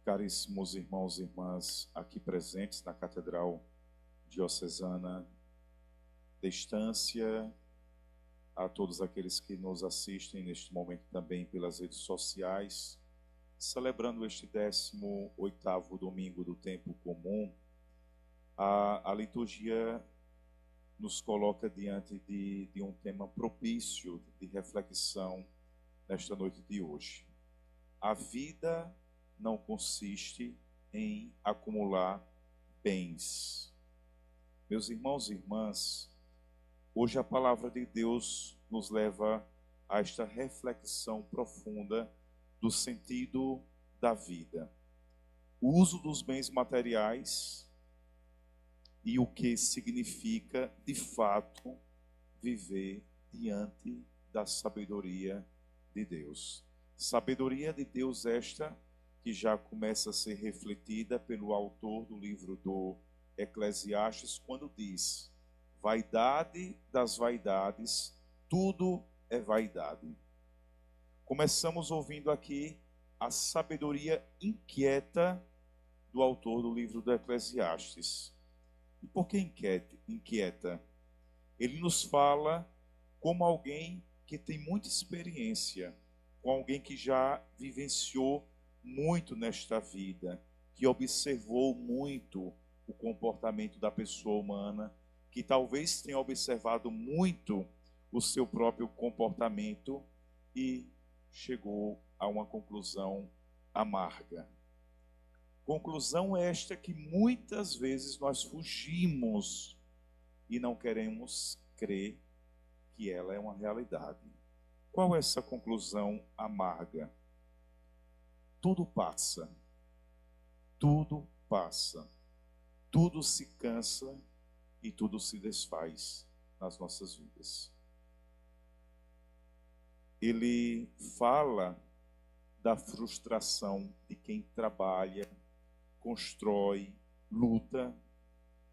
Caríssimos irmãos e irmãs aqui presentes na Catedral Diocesana de Estância, a todos aqueles que nos assistem neste momento também pelas redes sociais, celebrando este 18º domingo do tempo comum, a liturgia nos coloca diante de um tema propício de reflexão nesta noite de hoje. A vida não consiste em acumular bens. Meus irmãos e irmãs, hoje a palavra de Deus nos leva a esta reflexão profunda do sentido da vida. O uso dos bens materiais e o que significa, de fato, viver diante da sabedoria de Deus. Sabedoria de Deus esta que já começa a ser refletida pelo autor do livro do Eclesiastes, quando diz: vaidade das vaidades, tudo é vaidade. Começamos ouvindo aqui a sabedoria inquieta do autor do livro do Eclesiastes. E por que inquieta? Ele nos fala como alguém que tem muita experiência, com alguém que já vivenciou muito nesta vida, que observou muito o comportamento da pessoa humana, que talvez tenha observado muito o seu próprio comportamento e chegou a uma conclusão amarga. Conclusão esta que muitas vezes nós fugimos e não queremos crer que ela é uma realidade. Qual é essa conclusão amarga? Tudo passa, tudo passa, tudo se cansa e tudo se desfaz nas nossas vidas. Ele fala da frustração de quem trabalha, constrói, luta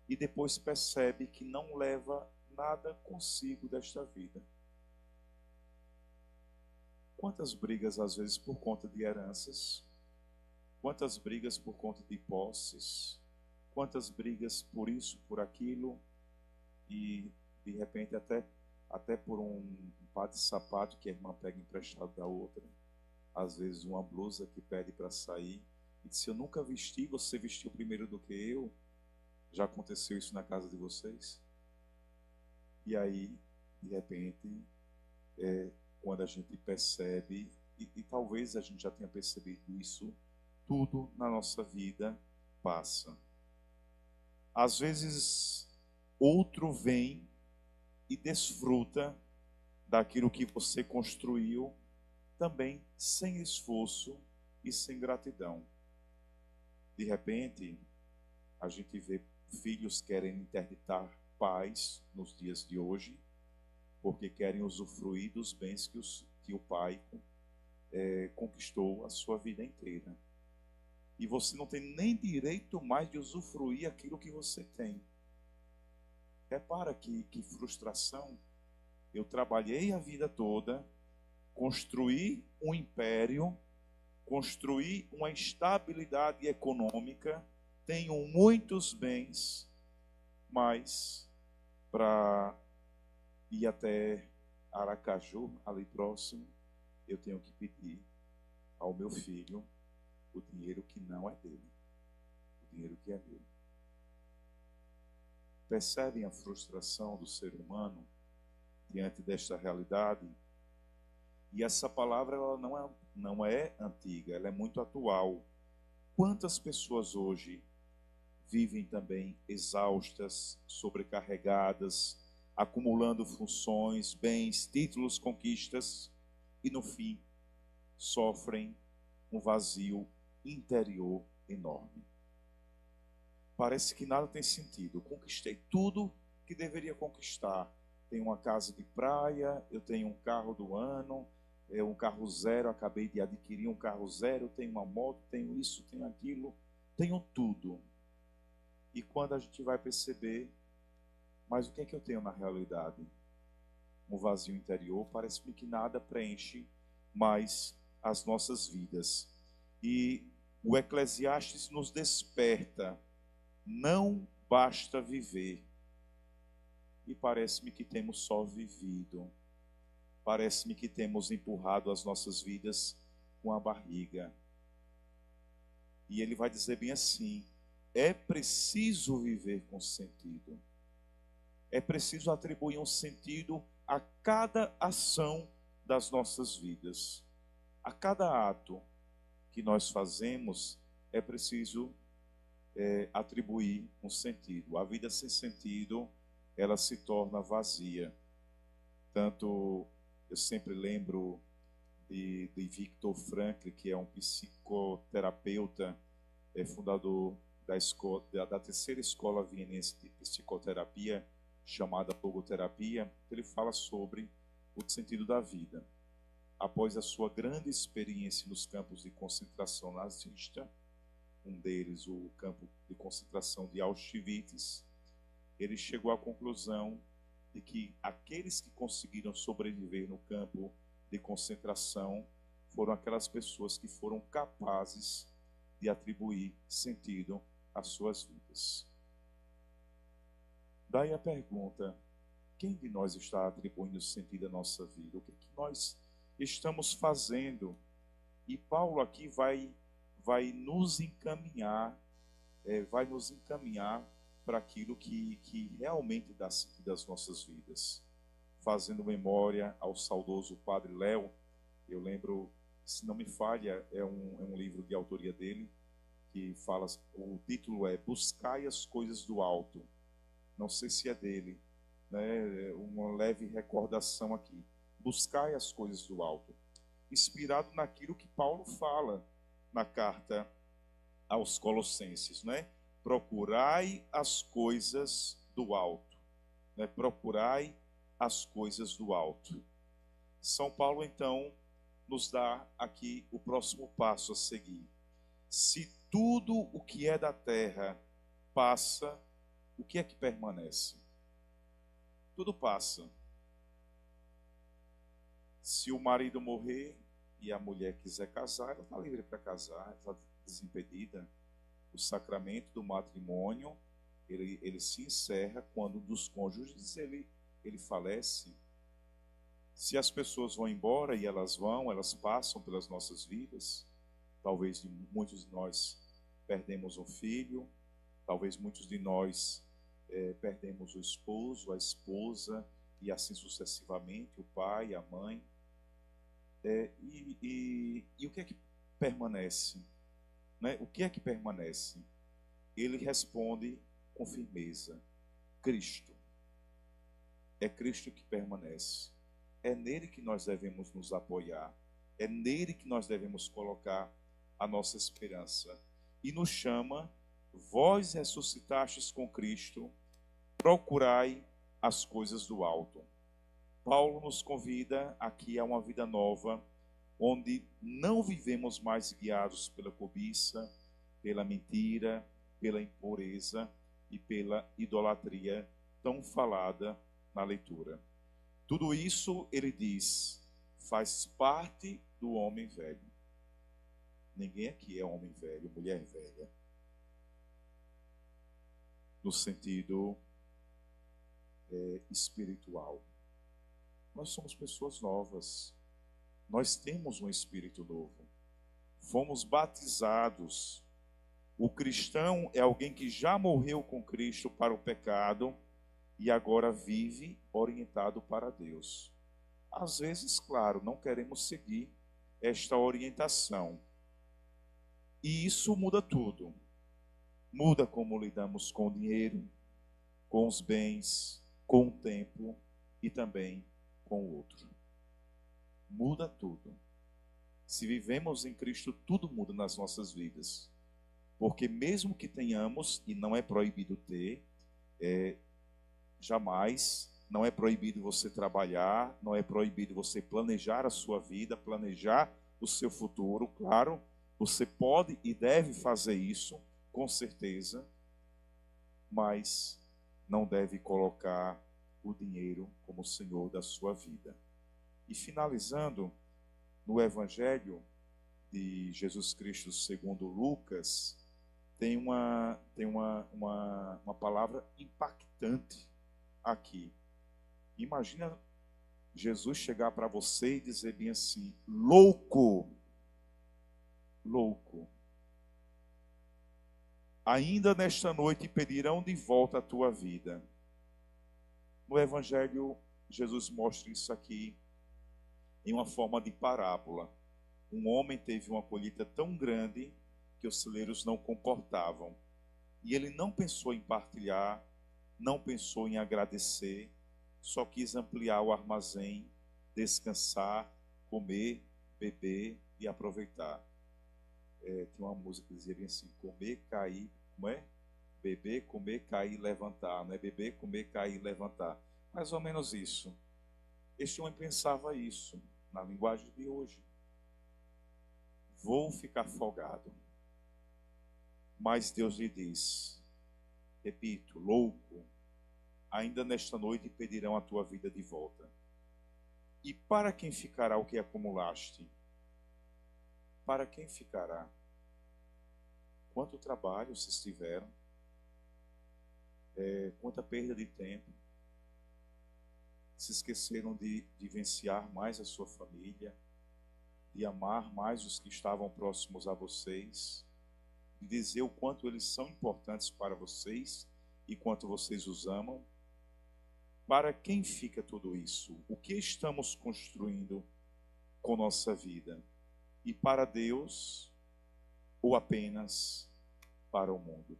e depois percebe que não leva nada consigo desta vida. Quantas brigas, às vezes, por conta de heranças? Quantas brigas por conta de posses? Quantas brigas por isso, por aquilo? E, de repente, até por um par de sapato que a irmã pega emprestado da outra. Às vezes, uma blusa que pede para sair. E diz: se eu nunca vesti, você vestiu primeiro do que eu. Já aconteceu isso na casa de vocês? E aí, de repente, quando a gente percebe, e talvez a gente já tenha percebido isso, tudo na nossa vida passa. Às vezes, outro vem e desfruta daquilo que você construiu, também sem esforço e sem gratidão. De repente, a gente vê filhos querem interditar pais nos dias de hoje, porque querem usufruir dos bens que o pai conquistou a sua vida inteira. E você não tem nem direito mais de usufruir aquilo que você tem. Repara que frustração. Eu trabalhei a vida toda, construí um império, construí uma estabilidade econômica, tenho muitos bens, mas para ir até Aracaju, ali próximo, eu tenho que pedir ao meu filho o dinheiro que não é dele, o dinheiro que é meu. Percebem a frustração do ser humano diante desta realidade? E essa palavra ela não é antiga, ela é muito atual. Quantas pessoas hoje vivem também exaustas, sobrecarregadas, acumulando funções, bens, títulos, conquistas, e no fim sofrem um vazio interior enorme. Parece que nada tem sentido. Eu conquistei tudo que deveria conquistar. Tenho uma casa de praia, eu tenho um carro do ano, um carro zero, acabei de adquirir um carro zero, tenho uma moto, tenho isso, tenho aquilo, tenho tudo. E quando a gente vai perceber, mas o que é que eu tenho na realidade? Um vazio interior, parece-me que nada preenche mais as nossas vidas. E O Eclesiastes nos desperta. Não basta viver. E parece-me que temos só vivido. Parece-me que temos empurrado as nossas vidas com a barriga. E ele vai dizer bem assim: é preciso viver com sentido. É preciso atribuir um sentido a cada ação das nossas vidas. A cada ato que nós fazemos, é preciso atribuir um sentido. A vida sem sentido, ela se torna vazia. Tanto, eu sempre lembro de Viktor Frankl, que é um psicoterapeuta, fundador da terceira escola vienense de psicoterapia, chamada logoterapia. Ele fala sobre o sentido da vida. Após a sua grande experiência nos campos de concentração nazista, um deles o campo de concentração de Auschwitz, ele chegou à conclusão de que aqueles que conseguiram sobreviver no campo de concentração foram aquelas pessoas que foram capazes de atribuir sentido às suas vidas. Daí a pergunta: quem de nós está atribuindo sentido à nossa vida? O que é que nós estamos fazendo? E Paulo aqui vai nos encaminhar, para aquilo que realmente dá sentido às nossas vidas. Fazendo memória ao saudoso Padre Léo, eu lembro, se não me falha, é um livro de autoria dele, que fala, o título é Buscai as Coisas do Alto. Não sei se é dele, né? Uma leve recordação aqui. Buscai as coisas do alto. Inspirado naquilo que Paulo fala na carta aos Colossenses, né? Procurai as coisas do alto, né? Procurai as coisas do alto. São Paulo, então, nos dá aqui o próximo passo a seguir. Se tudo o que é da terra passa, o que é que permanece? Tudo passa. Se o marido morrer e a mulher quiser casar, ela está livre para casar, está desimpedida. O sacramento do matrimônio, ele se encerra quando um dos cônjuges ele falece. Se as pessoas vão embora, e elas passam pelas nossas vidas. Talvez muitos de nós perdemos um filho, talvez muitos de nós perdemos o esposo, a esposa, e assim sucessivamente, o pai, a mãe. E o que é que permanece? Né? O que é que permanece? Ele responde com firmeza: Cristo. É Cristo que permanece. É nele que nós devemos nos apoiar. É nele que nós devemos colocar a nossa esperança. E nos chama: vós ressuscitastes com Cristo, procurai as coisas do alto. Paulo nos convida aqui a uma vida nova, onde não vivemos mais guiados pela cobiça, pela mentira, pela impureza e pela idolatria tão falada na leitura. Tudo isso, ele diz, faz parte do homem velho. Ninguém aqui é homem velho, mulher velha. No sentido espiritual. Nós somos pessoas novas. Nós temos um espírito novo. Fomos batizados. O cristão é alguém que já morreu com Cristo para o pecado e agora vive orientado para Deus. Às vezes, claro, não queremos seguir esta orientação. E isso muda tudo. Muda como lidamos com o dinheiro, com os bens, com o tempo e também com o outro. Muda tudo. Se vivemos em Cristo, tudo muda nas nossas vidas. Porque mesmo que tenhamos, e não é proibido ter, jamais, não é proibido você trabalhar, não é proibido você planejar a sua vida, planejar o seu futuro, claro, você pode e deve fazer isso, com certeza, mas não deve colocar o dinheiro como Senhor da sua vida. E finalizando, no Evangelho, de Jesus Cristo segundo Lucas, tem uma palavra impactante aqui. Imagina Jesus chegar para você e dizer bem assim: louco, louco. Ainda nesta noite pedirão de volta a tua vida. No Evangelho, Jesus mostra isso aqui em uma forma de parábola. Um homem teve uma colheita tão grande que os celeiros não comportavam. E ele não pensou em partilhar, não pensou em agradecer, só quis ampliar o armazém, descansar, comer, beber e aproveitar. Tinha uma música que dizia bem assim: comer, cair, como é? Beber, comer, cair, levantar. Não é beber, comer, cair, levantar. Mais ou menos isso. Este homem pensava isso, na linguagem de hoje. Vou ficar folgado. Mas Deus lhe diz, repito, louco, ainda nesta noite pedirão a tua vida de volta. E para quem ficará o que acumulaste? Para quem ficará? Quanto trabalho vocês tiveram? Quanta perda de tempo? Se esqueceram de vivenciar mais a sua família, de amar mais os que estavam próximos a vocês, de dizer o quanto eles são importantes para vocês e quanto vocês os amam. Para quem fica tudo isso? O que estamos construindo com nossa vida? E para Deus ou apenas para o mundo?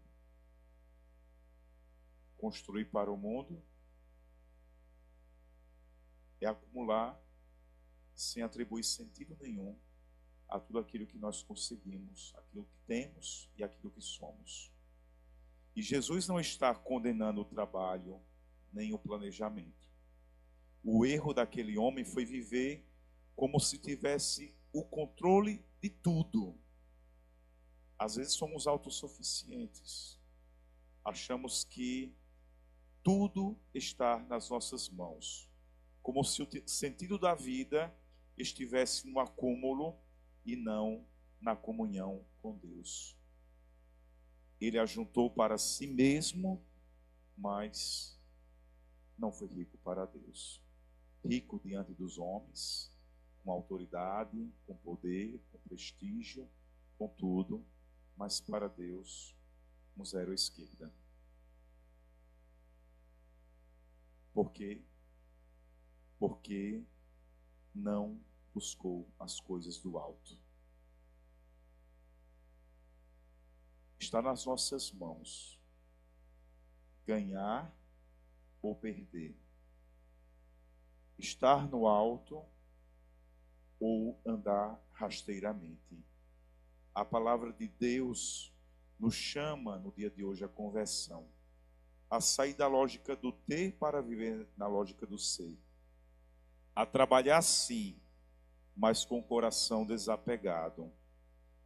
Construir para o mundo é acumular sem atribuir sentido nenhum a tudo aquilo que nós conseguimos, aquilo que temos e aquilo que somos. E Jesus não está condenando o trabalho nem o planejamento. O erro daquele homem foi viver como se tivesse o controle de tudo. Às vezes somos autossuficientes. Achamos que tudo está nas nossas mãos. Como se o sentido da vida estivesse no acúmulo e não na comunhão com Deus. Ele ajuntou para si mesmo, mas não foi rico para Deus. Rico diante dos homens, com autoridade, com poder, com prestígio, com tudo, mas para Deus, um zero à esquerda. Por quê? Porque não buscou as coisas do alto. Está nas nossas mãos ganhar ou perder, estar no alto ou andar rasteiramente. A palavra de Deus nos chama no dia de hoje à conversão, a sair da lógica do ter para viver na lógica do ser, a trabalhar sim, mas com o coração desapegado,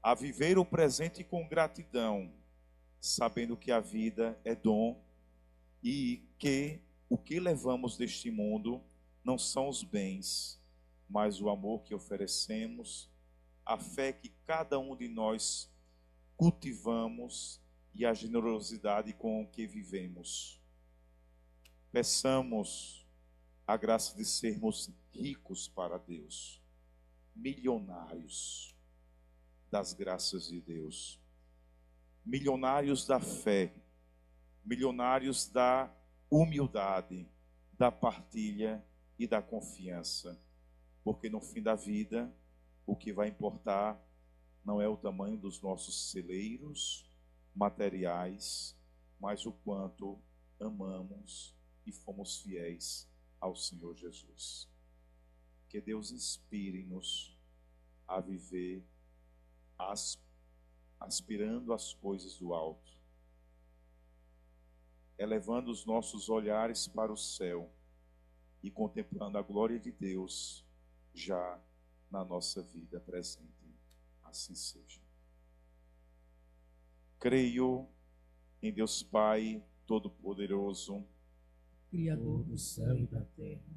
a viver o presente com gratidão, sabendo que a vida é dom e que o que levamos deste mundo não são os bens, mas o amor que oferecemos, a fé que cada um de nós cultivamos e a generosidade com que vivemos. Peçamos a graça de sermos ricos para Deus, milionários das graças de Deus, milionários da fé, milionários da humildade, da partilha e da confiança, porque no fim da vida o que vai importar não é o tamanho dos nossos celeiros materiais, mas o quanto amamos e fomos fiéis ao Senhor Jesus. Que Deus inspire-nos a viver aspirando às coisas do alto, elevando os nossos olhares para o céu e contemplando a glória de Deus já na nossa vida presente. Assim seja. Creio em Deus Pai Todo-Poderoso, Criador do céu e da terra,